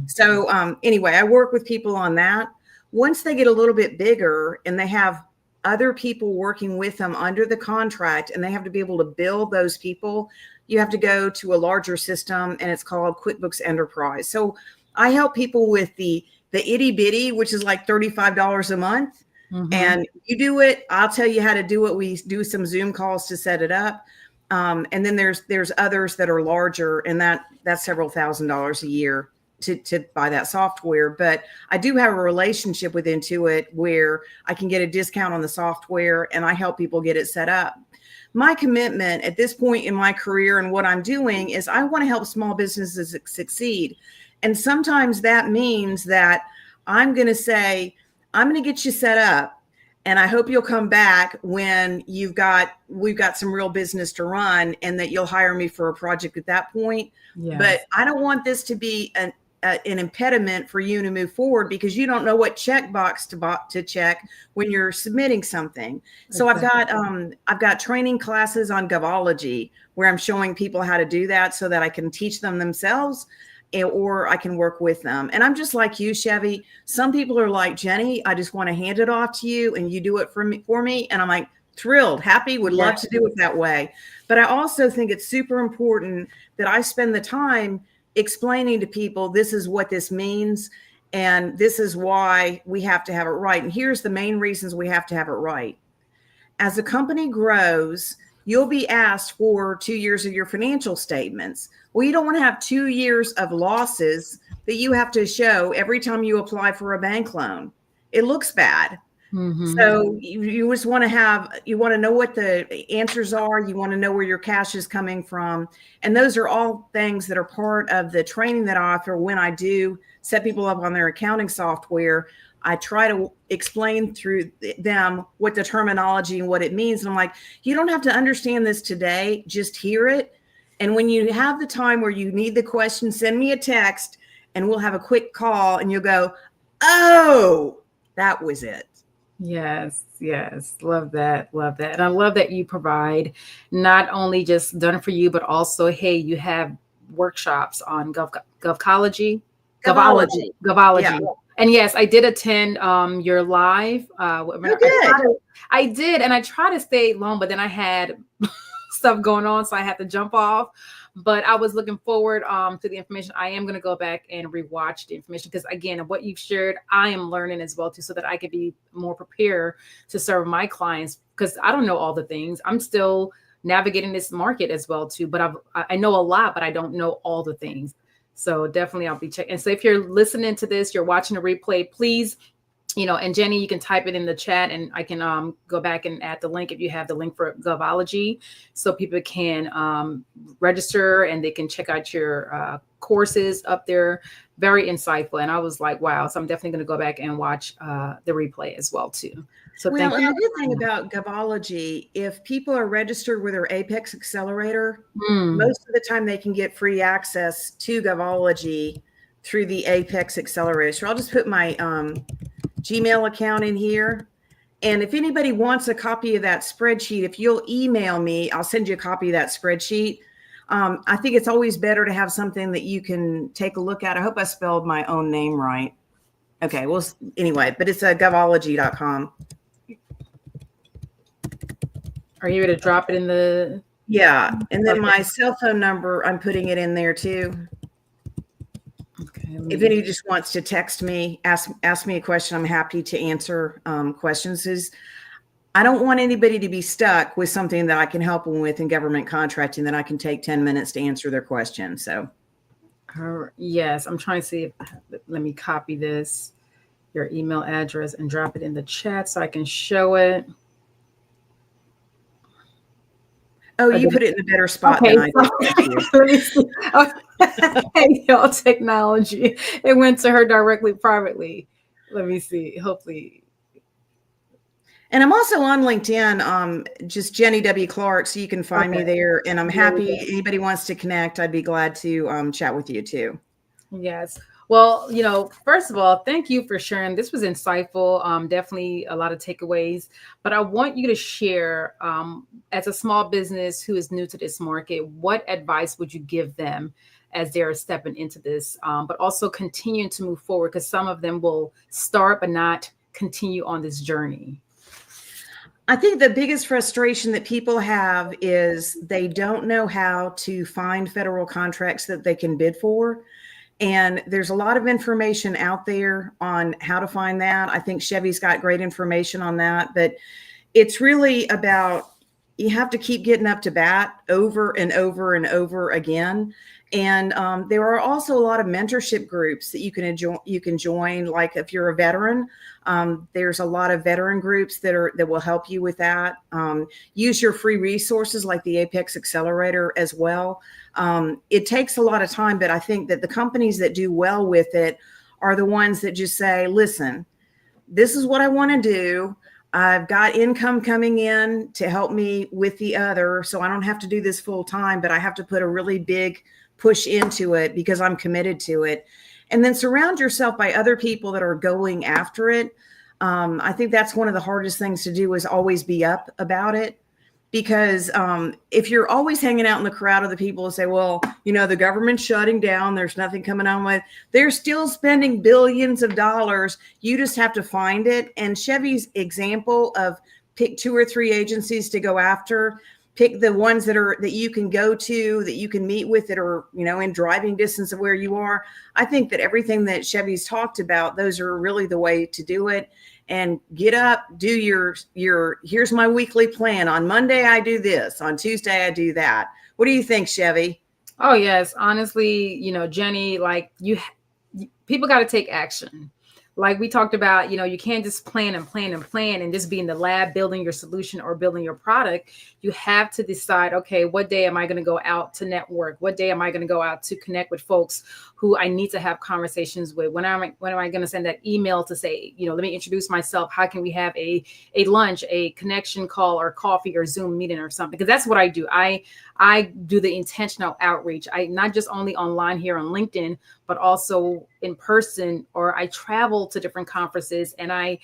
So anyway, I work with people on that. Once they get a little bit bigger and they have other people working with them under the contract, and they have to be able to bill those people, you have to go to a larger system, and it's called QuickBooks Enterprise. So I help people with the itty bitty, which is like $35 a month. And you do it. I'll tell you how to do it. We do some Zoom calls to set it up. And then there's others that are larger, and that's several $1,000s a year to buy that software. But I do have a relationship with Intuit where I can get a discount on the software, and I help people get it set up. My commitment at this point in my career and what I'm doing is I want to help small businesses succeed. And sometimes that means that I'm going to say, I'm going to get you set up, and I hope you'll come back when we've got some real business to run, and that you'll hire me for a project at that point. Yes. But I don't want this to be an impediment for you to move forward, because you don't know what checkbox to check when you're submitting something. So exactly. I've got training classes on GovOlogy where I'm showing people how to do that so that I can teach them themselves, or I can work with them. And I'm just like you, Chevy. Some people are like, Jenny, I just want to hand it off to you and you do it for me. And I'm like, thrilled, happy, would love to do it that way. But I also think it's super important that I spend the time explaining to people, this is what this means, and this is why we have to have it right. And here's the main reasons we have to have it right. As a company grows, you'll be asked for 2 years of your financial statements. Well, you don't want to have 2 years of losses that you have to show every time you apply for a bank loan. It looks bad. So you just want to know what the answers are. You want to know where your cash is coming from. And those are all things that are part of the training that I offer. When I do set people up on their accounting software, I try to explain through them what the terminology and what it means. And I'm like, you don't have to understand this today, just hear it. And when you have the time where you need the question, send me a text and we'll have a quick call, and you'll go, oh, that was it. Yes. Love that. And I love that you provide not only just done for you, but also, hey, you have workshops on GovOlogy. Yeah. And yes, I did attend your live. I did. And I try to stay long, but then I had stuff going on, so I had to jump off. But I was looking forward to the information. I am going to go back and rewatch the information, because again, what you've shared, I am learning as well too, so that I could be more prepared to serve my clients, because I don't know all the things. I'm still navigating this market as well too, but I know a lot, but I don't know all the things. So definitely I'll be checking. And so if you're listening to this, you're watching a replay, please, and Jenny, you can type it in the chat, and I can go back and add the link if you have the link for GovOlogy, so people can register and they can check out your courses up there. Very insightful. And I was like, wow. So I'm definitely going to go back and watch the replay as well too. So Well, thank and the you. good thing about GovOlogy, if people are registered with their Apex Accelerator, most of the time they can get free access to GovOlogy through the Apex Accelerator. So I'll just put my Gmail account in here. And if anybody wants a copy of that spreadsheet, if you'll email me, I'll send you a copy of that spreadsheet. I think it's always better to have something that you can take a look at. I hope I spelled my own name right. Okay, well, anyway, but it's govology.com. Are you able to drop it in the? Yeah, and then my cell phone number, I'm putting it in there too. Okay. If anybody just wants to text me, ask me a question, I'm happy to answer questions. I don't want anybody to be stuck with something that I can help them with in government contracting that I can take 10 minutes to answer their question. So, yes, I'm trying to see if, let me copy this, your email address, and drop it in the chat so I can show it. Oh, you put it in a better spot than I did. Let me see. Okay, y'all, technology. It went to her directly, privately. Let me see. Hopefully. And I'm also on LinkedIn, just Jenny W. Clark, so you can find me there. And I'm happy anybody wants to connect. I'd be glad to chat with you too. Yes. Well, first of all, thank you for sharing. This was insightful. Definitely a lot of takeaways. But I want you to share, as a small business who is new to this market, what advice would you give them as they're stepping into this, but also continuing to move forward? Because some of them will start but not continue on this journey. I think the biggest frustration that people have is they don't know how to find federal contracts that they can bid for. And there's a lot of information out there on how to find that. I think Chevy's got great information on that, but it's really about, you have to keep getting up to bat over and over and over again. And there are also a lot of mentorship groups that you can join. Like if you're a veteran, there's a lot of veteran groups that will help you with that. Use your free resources like the Apex Accelerator as well. It takes a lot of time, but I think that the companies that do well with it are the ones that just say, listen, this is what I want to do. I've got income coming in to help me with the other, so I don't have to do this full time, but I have to put a really big push into it because I'm committed to it. And then surround yourself by other people that are going after it. I think that's one of the hardest things to do, is always be up about it. Because if you're always hanging out in the crowd of the people who say, well, the government's shutting down, there's nothing coming on with, they're still spending billions of dollars. You just have to find it. And Chevy's example of pick 2 or 3 agencies to go after, pick the ones that you can go to, that you can meet with, that are, in driving distance of where you are. I think that everything that Chevy's talked about, those are really the way to do it. And get up, do your, here's my weekly plan. On Monday, I do this. On Tuesday, I do that. What do you think, Chevy? Oh, yes. Honestly, Jenny, people got to take action. Like we talked about, you can't just plan and just be in the lab building your solution or building your product. You have to decide, okay, what day am I going to go out to network? What day am I going to go out to connect with folks who I need to have conversations with? When am I going to send that email to say, let me introduce myself? How can we have a lunch, a connection call or coffee or Zoom meeting or something? Because that's what I do. I do the intentional outreach. I not just only online here on LinkedIn, but also in person, or I travel to different conferences and I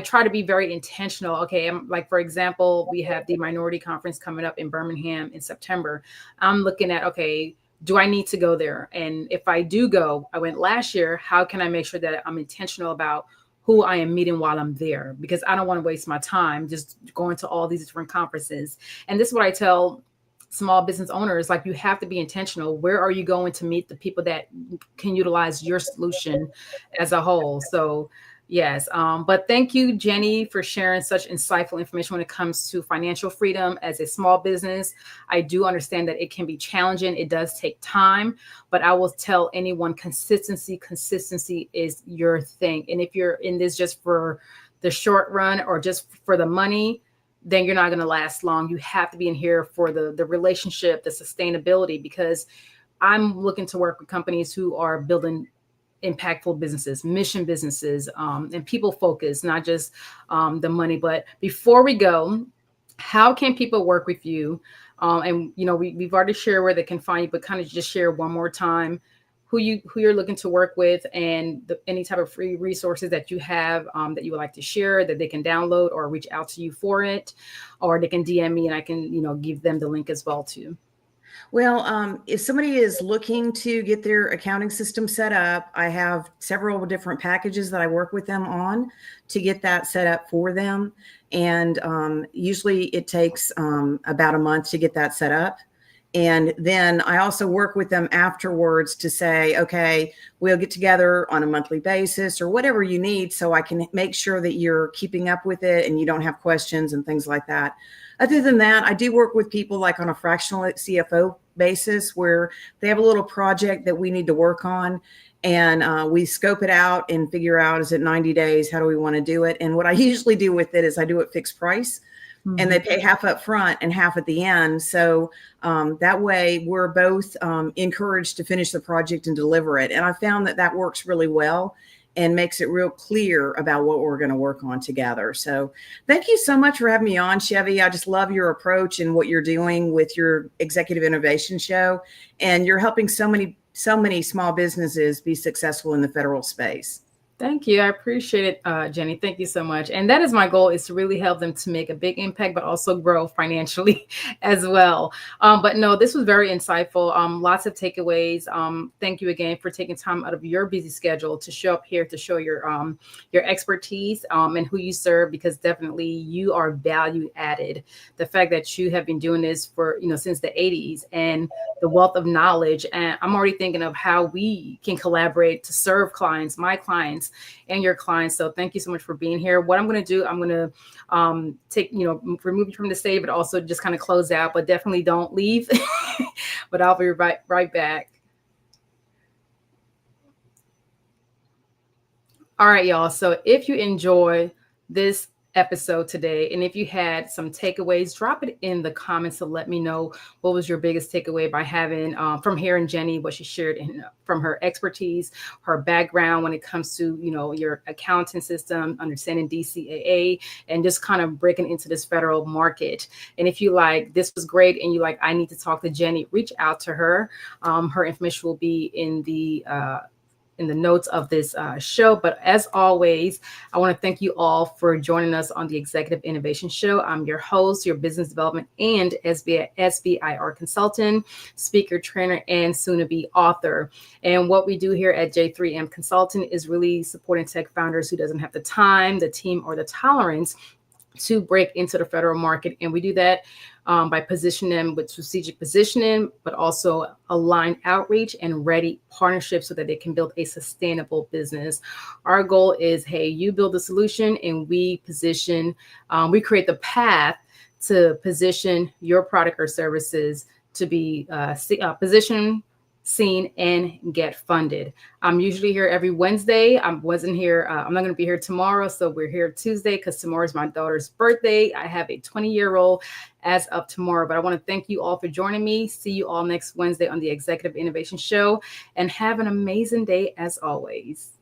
try to be very intentional. Okay. I'm like, for example, we have the minority conference coming up in Birmingham in September. I'm looking at, okay, do I need to go there? And if I do go, I went last year, how can I make sure that I'm intentional about who I am meeting while I'm there? Because I don't want to waste my time just going to all these different conferences. And this is what I tell small business owners, like, you have to be intentional. Where are you going to meet the people that can utilize your solution as a whole? So yes. But thank you, Jenny, for sharing such insightful information when it comes to financial freedom as a small business. I do understand that it can be challenging. It does take time, but I will tell anyone, consistency is your thing. And if you're in this just for the short run or just for the money, then you're not going to last long. You have to be in here for the relationship, the sustainability, because I'm looking to work with companies who are building impactful businesses, mission businesses, and people focused, not just the money. But before we go, how can people work with you? And we've already shared where they can find you, but kind of just share one more time who you're looking to work with, and any type of free resources that you have that you would like to share that they can download or reach out to you for it, or they can DM me and I can give them the link as well too. Well, if somebody is looking to get their accounting system set up, I have several different packages that I work with them on to get that set up for them. And usually it takes about a month to get that set up. And then I also work with them afterwards to say, okay, we'll get together on a monthly basis or whatever you need, so I can make sure that you're keeping up with it and you don't have questions and things like that. Other than that, I do work with people like on a fractional CFO basis where they have a little project that we need to work on, and we scope it out and figure out, is it 90 days? How do we want to do it? And what I usually do with it is I do it fixed price. And they pay half up front and half at the end. So that way we're both encouraged to finish the project and deliver it. And I found that that works really well and makes it real clear about what we're going to work on together. So thank you so much for having me on, 𝙗𝙗. I just love your approach and what you're doing with your Executive Innovation Show. And you're helping so many small businesses be successful in the federal space. Thank you. I appreciate it, Jenny. Thank you so much. And that is my goal, is to really help them to make a big impact, but also grow financially as well. But no, this was very insightful. Lots of takeaways. Thank you again for taking time out of your busy schedule to show up here to show your expertise and who you serve, because definitely you are value added. The fact that you have been doing this for, since the 80s, and the wealth of knowledge. And I'm already thinking of how we can collaborate to serve clients, my clients, and your clients. So thank you so much for being here. What I'm going to do, I'm going to remove you from the stage, but also just kind of close out, but definitely don't leave. But I'll be right back. All right, y'all. So if you enjoy this episode today, and if you had some takeaways, drop it in the comments to let me know what was your biggest takeaway by having from hearing Jenny, what she shared from her expertise, her background when it comes to your accounting system, understanding DCAA, and just kind of breaking into this federal market. And if you like, this was great, and you like, I need to talk to Jenny, reach out to her. Her information will be in the notes of this show. But as always, I want to thank you all for joining us on the Executive Innovation Show. I'm your host, your business development and SBIR consultant, speaker, trainer, and soon-to-be author. And what we do here at J3M Consulting is really supporting tech founders who doesn't have the time, the team, or the tolerance to break into the federal market. And we do that by positioning them with strategic positioning, but also aligned outreach and ready partnerships so that they can build a sustainable business. Our goal is, hey, you build the solution and we position, we create the path to position your product or services to be positioned, seen, and get funded. I'm usually here every Wednesday. I'm not going to be here tomorrow. So we're here Tuesday because tomorrow is my daughter's birthday. I have a 20-year-old as of tomorrow, but I want to thank you all for joining me. See you all next Wednesday on the Executive Innovation Show, and have an amazing day as always.